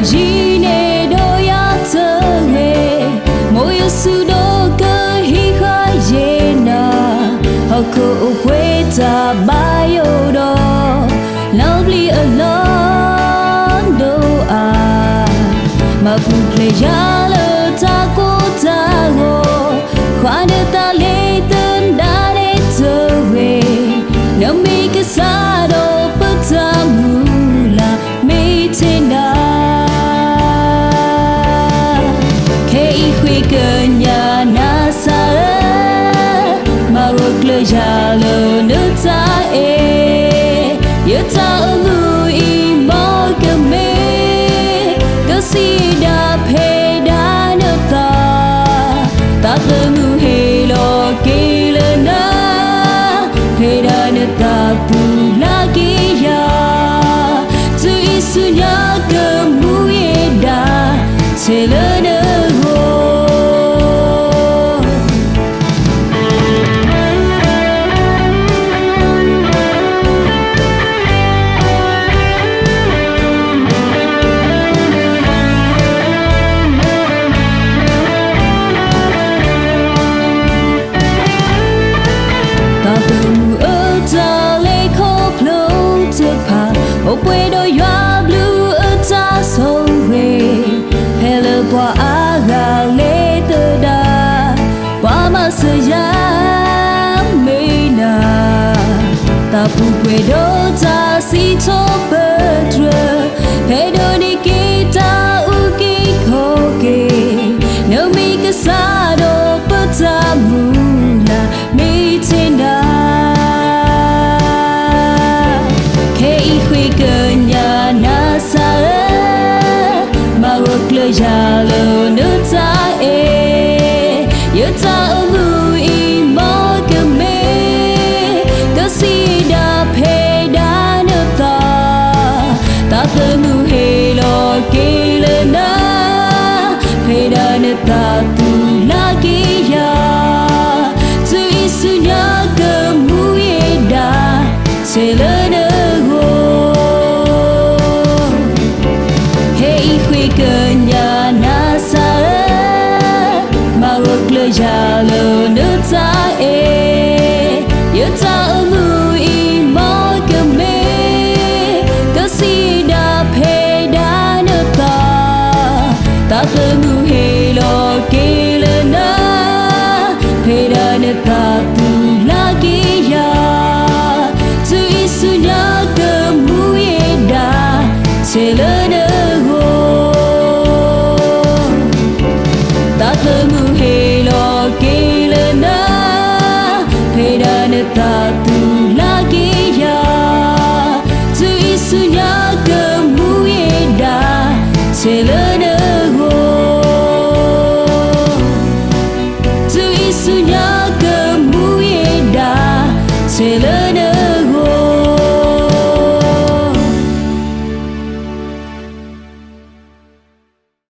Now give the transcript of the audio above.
gì nè đôi áo thơ nghề mỗi sự đó cơ hi khai dễ na họ cô quê ta bay ô đó lovely alone đâu à mà buộc lấy giá lỡ ta cô ta ngô khoa đưa ta lấy tên đã để trở về nếu mi cái xa đâu bất ta mù là mi thế nào khi khuy cơ nhà na xa mà buộc lấy giá lỡ nước ta yêu ta ở lui mơ cơ mê cơ si đạp hề đá nước ta ta cơ mù hề lo kê lơ na hề đá nước ta tu la kê ya tu isu nya cơ mù ye đá chê lơ nơ ô quê đôi hoa blue ở ta sâu về hello qua aga lê tơ đa qua mà sơ ya mê na ta pu quê đô ta si cho bơ trơ hey đô đi kê ta u kê khô kê nếu mi cái xa đô bơ ta mù là mi tên đa khuy cơ nhà na xa mà buộc lời già lờ nước ta yêu ta ở vui mơ cơ mê cơ si đạp hề đá nước ta ta cơ mù hề lo kê lơ na hề đá nước ta tu la kê ya tu isu nya cơ mù ye đá chê lơ na cơ nhà na xa mà buộc lời già lờ nước ta yêu ta ở vui mơ cơ mê cơ si đạp hề đá nước ta ta cơ mù hề lo kê lơ na hề đá nước ta tu la kê ya tu isu nya cơ mù ye đá chê lơ na cơ mù hề lo kê lơ na hề đá nước ta tu la kê ya tu isu nya cơ mù ye đá chê lơ na tu isu nya cơ mù ye đá chê lơ